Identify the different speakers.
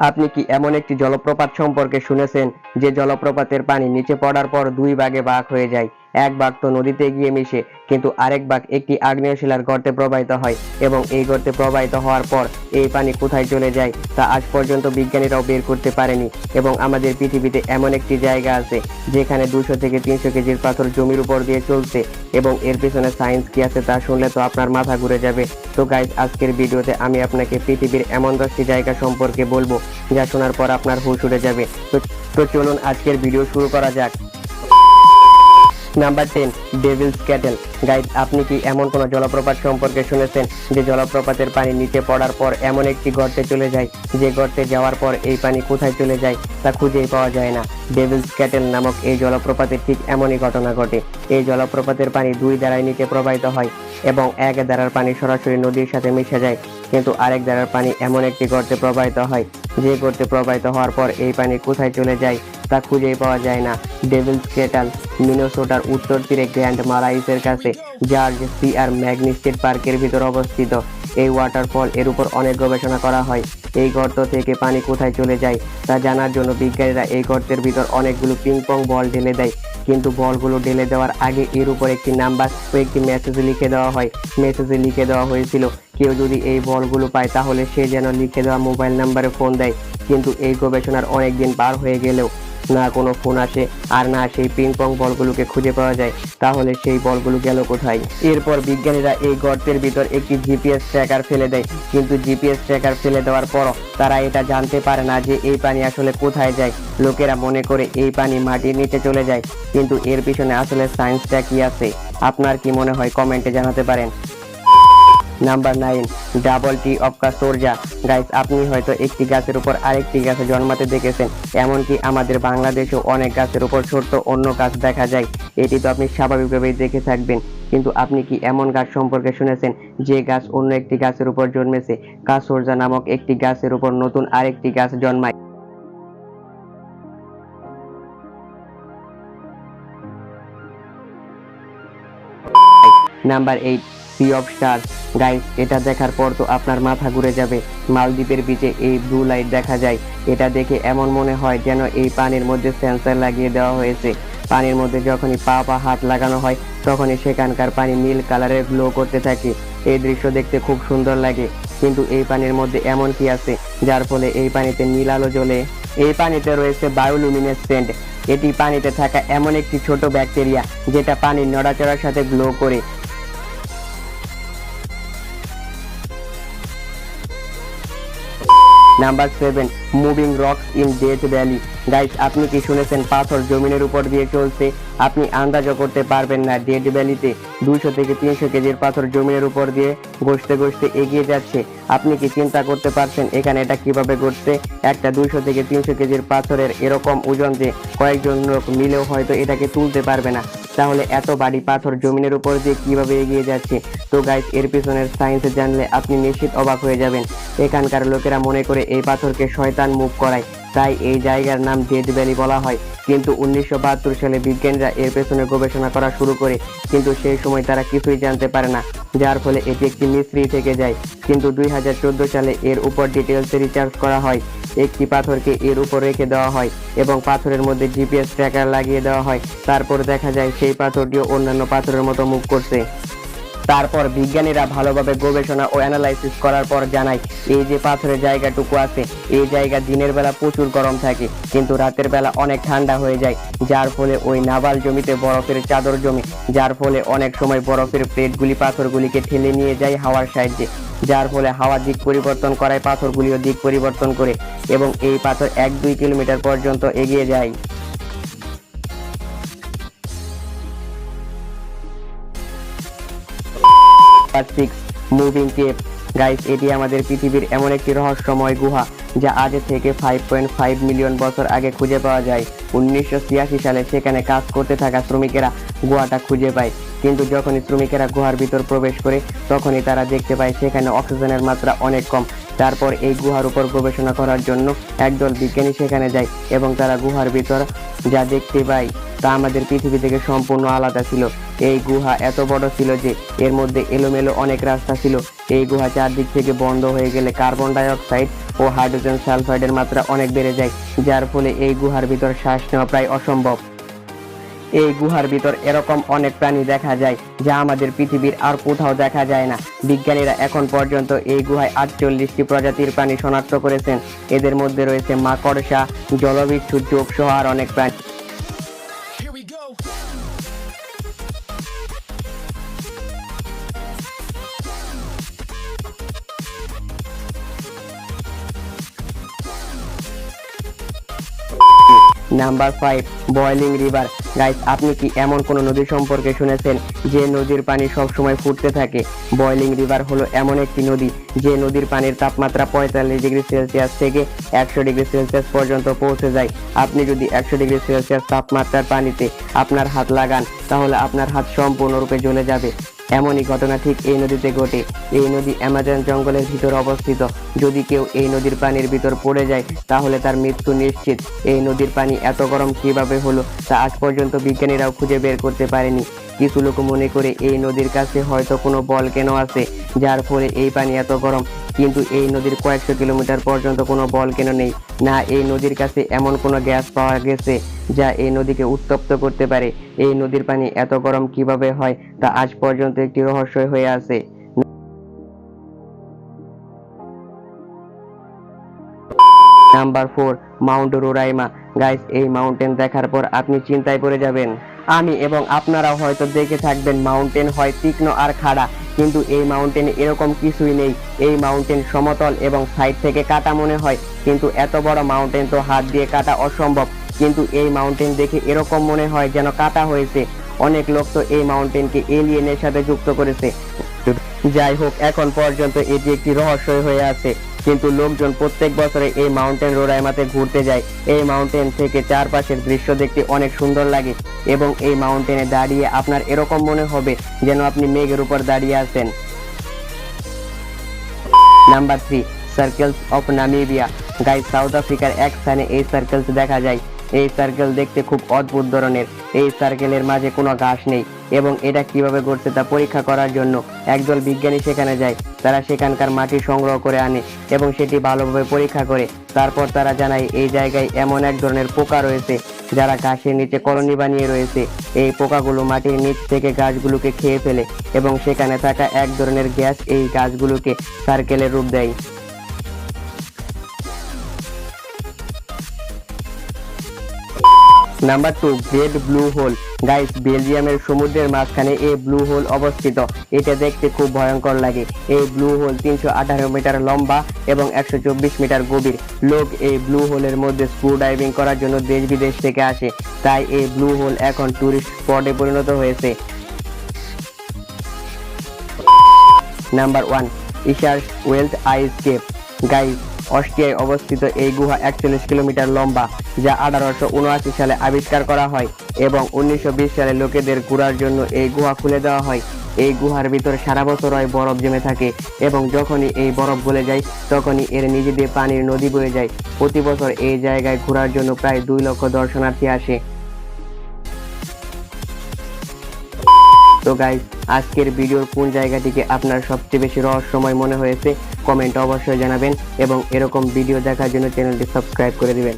Speaker 1: আপনি কি এমন একটি জলপ্রপাত সম্পর্কে শুনেছেন যে জলপ্রপাতের পানি নিচে পড়ার পর দুই ভাগে ভাগ হয়ে যায়? এক ভাগ তো নদীতে গিয়ে মিশে, কিন্তু আরেক ভাগ একটি আগ্নেয় শিলার গর্তে প্রবাহিত হয় এবং এই গর্তে প্রবাহিত হওয়ার পর এই পানি কোথায় চলে যায় তা আজ পর্যন্ত বিজ্ঞানীরাও বের করতে পারেনি। এবং আমাদের পৃথিবীতে এমন একটি জায়গা আছে যেখানে 200 থেকে 300 কেজির পাথর জমির উপর দিয়ে চলছে, এবং এর পিছনে সায়েন্স কি আছে তা শুনলে তো আপনার মাথা ঘুরে যাবে। তো গাইজ, আজকের ভিডিওতে আমি আপনাকে পৃথিবীর এমন 10টি জায়গা সম্পর্কে বলবো যা শোনার পর আপনার হুঁশ উড়ে যাবে। তো চলুন আজকের ভিডিও শুরু করা যাক। Number 10, Devil's cattle. গাইজ, আপনি কি এমন কোনো জলপ্রপাত সম্পর্কে শুনেছেন যে জলপ্রপাতের পানি নিচে পড়ার পর এমন একটি গর্তে চলে যায়, যে গর্তে যাওয়ার পর এই পানি কোথায় চলে যায় তা খুঁজেই পাওয়া যায় না? ডেভিলস ক্যাটেল নামক এই জলপ্রপাতে ঠিক এমনই ঘটনা ঘটে। এই জলপ্রপাতের পানি দুই ধারায় নিচে প্রবাহিত হয় এবং এক ধারার পানি সরাসরি নদীর সাথে মিশে যায়, কিন্তু আরেক ধারার পানি এমন একটি গর্তে প্রবাহিত হয় যে গর্তে প্রবাহিত হওয়ার পর এই পানি কোথায় চলে যায় তা খুঁজেই পাওয়া যায় না। ডেভিলস ক্যাটেল মিনেসোটার উত্তর তীরে গ্র্যান্ড মারাইসের কাছে জর্জ সি আর ম্যাগনি স্টেট পার্কের ভিতর অবস্থিত। এই ওয়াটারফল এর উপর অনেক গবেষণা করা হয়। এই গর্ত থেকে পানি কোথায় চলে যায় তা জানার জন্য বিজ্ঞানীরা এই গর্তের ভিতর অনেকগুলো পিং পং বল ঢেলে দেয়, কিন্তু বলগুলো ঢেলে দেওয়ার আগে এর উপর একটি নাম্বার ও একটি মেসেজ লিখে দেওয়া হয়। মেসেজে লিখে দেওয়া হয়েছিল কেউ যদি এই বলগুলো পায় তাহলে সে যেন লিখে দেওয়া মোবাইল নাম্বারে ফোন দেয়। কিন্তু এই গবেষণার অনেক দিন পার হয়ে গেলেও না কোনো ফোন আসে আর না সেই পিং পং বলগুলোকে খুঁজে পাওয়া যায়। তাহলে সেই বলগুলো গেল কোথায়? এরপর বিজ্ঞানীরা এই গর্তের ভিতর একটি জিপিএস ট্র্যাকার ফেলে দেয়, কিন্তু জিপিএস ট্র্যাকার ফেলে দেওয়ার পরও তারা এটা জানতে পারে না যে এই পানি আসলে কোথায় যায়। লোকেরা মনে করে এই পানি মাটির নিচে চলে যায়, কিন্তু এর পিছনে আসলে সায়েন্সটা কি আছে আপনার কি মনে হয় কমেন্টে জানাতে পারেন। নাম্বার 9, ডাবল ট্রি অফ কাসোরজা। গাইস, আপনি হয়তো একটি গাছের উপর আরেকটি গাছে জন্মাতে দেখেছেন, এমনকি আমাদের বাংলাদেশেও অনেক গাছের উপর ছোট্ট অন্য গাছ দেখা যায়। এটি তো আপনি স্বাভাবিকভাবেই দেখে থাকবেন, কিন্তু আপনি কি এমন গাছ সম্পর্কে শুনেছেন যে গাছ অন্য একটি গাছের উপর জন্মেছে? কাসোরজা নামক একটি গাছের উপর নতুন আরেকটি গাছ জন্মায়। Number 8, sea of stars. Guys, এটা দেখার পর তো আপনার মাথা ঘুরে যাবে। মালদ্বীপের বিচে এই ব্লু লাইট দেখা যায়। এটা দেখে এমন মনে হয় যেন এই পানির মধ্যে সেন্সর লাগিয়ে দেওয়া হয়েছে। পানির মধ্যে যখনই পা হাত লাগানো হয় তখনই সেখানকার পানি নীল কালারের গ্লো করতে থাকে। এই দৃশ্য দেখতে খুব সুন্দর লাগে, কিন্তু এই পানির মধ্যে এমন কি আছে যার ফলে এই পানিতে নীল আলো জ্বলে? এই পানিতে রয়েছে বায়োলুমিনেসেন্ট। এটি পানিতে থাকা এমন একটি ছোট ব্যাকটেরিয়া যেটা পানির নড়াচড়ার সাথে গ্লো করে। Number 7, moving rocks in death valley. Guys, আপনি কি শুনেছেন পাথর জমিনের উপর দিয়ে চলছে? আপনি আন্দাজও করতে পারবেন না ডেথ ভ্যালিতে 200 থেকে 300 কেজির পাথর জমিনের উপর দিয়ে ঘষতে ঘষতে এগিয়ে যাচ্ছে। আপনি কি চিন্তা করতে পারছেন এখানে এটা কিভাবে ঘটছে? একটা 200 থেকে 300 কেজির পাথরের এরকম ওজন যে কয়েকজন লোক মিলেও হয়তো এটাকে তুলতে পারবে না। তাহলে এত ভারী পাথর জমিনের উপর দিয়ে কিভাবে এগিয়ে যাচ্ছে? তো গাইস, এর পিছনের সায়েন্স জানলে আপনি নিশ্চিত অবাক হয়ে যাবেন। এখানকার লোকেরা মনে করে এই পাথরকে শয়তান মুভ করায়, তাই এই জায়গার নাম ডেথ ভ্যালি বলা হয়। কিন্তু 1972 সালে বিজ্ঞানীরা এর পেছনে গবেষণা করা শুরু করে, কিন্তু সেই সময় তারা কিছুই জানতে পারে না, যার ফলে এটি একটি মিস্ট্রি থেকে যায়। কিন্তু 2014 সালে এর উপর ডিটেলসে রিসার্চ করা হয়। একটি পাথরকে এর উপর রেখে দেওয়া হয় এবং পাথরের মধ্যে জিপিএস ট্র্যাকার লাগিয়ে দেওয়া হয়। তারপর দেখা যায় সেই পাথরটিও অন্যান্য পাথরের মতো মুভ করছে। তারপর বিজ্ঞানীরা ভালোভাবে গবেষণা ও অ্যানালাইসিস করার পর জানায় এই যে পাথরের জায়গাটুকু আছে, এই জায়গা দিনের বেলা প্রচুর গরম থাকে, কিন্তু রাতের বেলা অনেক ঠান্ডা হয়ে যায়, যার ফলে ওই নাভাল জমিতে বরফের চাদর জমে, যার ফলে অনেক সময় বরফের প্লেটগুলি পাথরগুলিকে ঠেলে নিয়ে যায় হাওয়ার সাহায্যে, যার ফলে হাওয়া দিক পরিবর্তন করায় পাথরগুলিও দিক পরিবর্তন করে এবং এই পাথর 1-2 কিলোমিটার পর্যন্ত এগিয়ে যায়। 6, মুভিং কেভ। গাইস, এটি আমাদের পৃথিবীর এমন একটি রহস্যময় গুহা যা আজ থেকে 5.5 মিলিয়ন বছর আগে খুঁজে পাওয়া যায়। 1986 সালে সেখানে কাজ করতে থাকা শ্রমিকেরা গুহাটা খুঁজে পায়, কিন্তু যখনই শ্রমিকেরা গুহার ভিতর প্রবেশ করে তখনই তারা দেখতে পায় সেখানে অক্সিজেনের মাত্রা অনেক কম। তারপর এই গুহার উপর গবেষণা করার জন্য একদল বিজ্ঞানী সেখানে যায় এবং তারা গুহার ভিতর যা দেখতে পায় তা আমাদের পৃথিবী থেকে সম্পূর্ণ আলাদা ছিল। এই গুহা এত বড় ছিল যে এর মধ্যে এলোমেলো অনেক রাস্তা ছিল, এই গুহা চারদিক থেকে বন্ধ হয়ে গেলে কার্বন ডাই অক্সাইড ও হাইড্রোজেন সালফাইডের মাত্রা অনেক বেড়ে যায়, যার ফলে এই গুহার ভিতর শ্বাস নেওয়া প্রায় অসম্ভব। এই গুহার ভিতর এরকম অনেক প্রাণী দেখা যায় যা আমাদের পৃথিবীর আর কোথাও দেখা যায় না। বিজ্ঞানীরা এখন পর্যন্ত এই গুহায় 48টি প্রজাতির প্রাণী শনাক্ত করেছেন। এদের মধ্যে রয়েছে মাকড়সা, জলবিচ্ছু, জোঁক সহ আর অনেক প্রাণী।
Speaker 2: Here we go.
Speaker 1: Number 5, boiling river. Guys, আপনি কি এমন কোন নদী সম্পর্কে শুনেছেন যে নদীর পানি সব সময় ফুটতে থাকে? বয়লিং রিভার হলো এমন একটি নদী যে নদীর পানির তাপমাত্রা 45 ডিগ্রি সেলসিয়াস থেকে 100 ডিগ্রি সেলসিয়াস পর্যন্ত পৌঁছে যায়। আপনি যদি 100 ডিগ্রি সেলসিয়াস তাপমাত্রার পানিতে আপনার হাত লাগান তাহলে আপনার হাত সম্পূর্ণরূপে জ্বলে যাবে। এমনই ঘটনা ঠিক এই নদীতে ঘটে। এই নদী অ্যামাজন জঙ্গলের ভিতর অবস্থিত। যদি কেউ এই নদীর পানির ভিতর পড়ে যায় তাহলে তার মৃত্যু নিশ্চিত। এই নদীর পানি এত গরম কিভাবে হলো তা আজ পর্যন্ত বিজ্ঞানীরাও খুঁজে বের করতে পারেনি। কিছু লোক মনে করে এই নদীর কাছে হয়তো কোনো ভলকেনো আছে যার ফলে এই পানি এত গরম, কিন্তু এই নদীর কয়েকশো কিলোমিটার পর্যন্ত কোনো ভলকেনো নেই। না, এই নদীর কাছে এমন কোনো গ্যাস পাওয়া গেছে যা এই নদীকে উত্তপ্ত করতে পারে। এই নদীর পানি এত গরম কিভাবে হয় তা আজ পর্যন্ত একটি রহস্য হয়ে আছে। Number 4, Mount Roraima. গাইস, এই মাউন্টেন দেখার পর আপনি চিন্তায় পড়ে যাবেন। আমি এবং আপনারাও হয়তো দেখে থাকবেন মাউন্টেন হয় তীক্ষ্ণ আর খাড়া, কিন্তু এই মাউন্টেনে এরকম কিছুই নেই। এই মাউন্টেন সমতল এবং সাইড থেকে কাটা মনে হয়, কিন্তু এত বড় মাউন্টেন তো হাত দিয়ে কাটা অসম্ভব। কিন্তু এই মাউন্টেন দেখে এরকম মনে হয় যেন কাটা হয়েছে। অনেক লোক তো এই মাউন্টেনকে এলিয়েনের সাথে যুক্ত করেছে। যাই হোক, এখন পর্যন্ত এটি একটি রহস্য হয়ে আছে, কিন্তু লোকজন প্রত্যেক বছরে এই মাউন্টেন রোরাইমাতে ঘুরতে যায়। এই মাউন্টেন থেকে চারপাশের দৃশ্য দেখতে অনেক সুন্দর লাগে এবং এই মাউন্টেনে দাঁড়িয়ে আপনার এরকম মনে হবে যেন আপনি মেঘের উপর দাঁড়িয়ে আছেন। Number 3, circles of Namibia. Guys, south আফ্রিকার এক স্থানে এই সার্কেলস দেখা যায়। এই সার্কেল দেখতে খুব অদ্ভুত ধরনের। এই সার্কেলের মাঝে কোনো ঘাস নেই এবং এটা কিভাবে ঘটছে তা পরীক্ষা করার জন্য একদল বিজ্ঞানী সেখানে যায়। তারা সেখানকার মাটি সংগ্রহ করে আনে এবং সেটি ভালোভাবে পরীক্ষা করে। তারপর তারা জানায় এই জায়গায় এমন এক ধরনের পোকা রয়েছে যারা ঘাসের নিচে কলোনি বানিয়ে রয়েছে। এই পোকাগুলো মাটির নিচ থেকে গাছগুলোকে খেয়ে ফেলে এবং সেখানে থাকা এক ধরনের গ্যাস এই গাছগুলোকে সার্কেলের রূপ দেয়। Number 2, great blue hole. Guys, বেলজিয়ামের সমুদ্রের মাঝখানে এই ব্লু হোল অবস্থিত। এটা দেখতে খুব ভয়ঙ্কর লাগে। এই ব্লু হোল 318 মিটার লম্বা এবং 124 মিটার গভীর। লোক এই ব্লু হোলের মধ্যে স্কুবা ডাইভিং করার জন্য দেশ বিদেশ থেকে আসে, তাই এই ব্লু হোল এখন টুরিস্ট স্পটে পরিণত হয়েছে। নাম্বার 1, ইশার্স ওয়েলথ আইস কেভ। গাইস, অস্ট্রিয়ায় অবস্থিত এই গুহা 41 কিলোমিটার লম্বা, যা 1879 সালে আবিষ্কার করা হয় এবং 1920 সালে লোকেদের ঘোরার জন্য এই গুহা খুলে দেওয়া হয়। এই গুহার ভিতর সারা বছর বরফ জমে থাকে এবং যখনই এই বরফ গলে যায় তখনই এর নিজে দিয়ে পানির নদী বয়ে যায়। প্রতি বছর এই জায়গায় ঘোরার জন্য প্রায় 2 লক্ষ দর্শনার্থী আসে। তো গাইস, আজকের ভিডিওর কোন জায়গাটিকে আপনার সবচেয়ে বেশি রহস্যময় মনে হয়েছে কমেন্টে অবশ্যই জানাবেন এবং এরকম ভিডিও দেখার জন্য চ্যানেলটি সাবস্ক্রাইব করে দিবেন।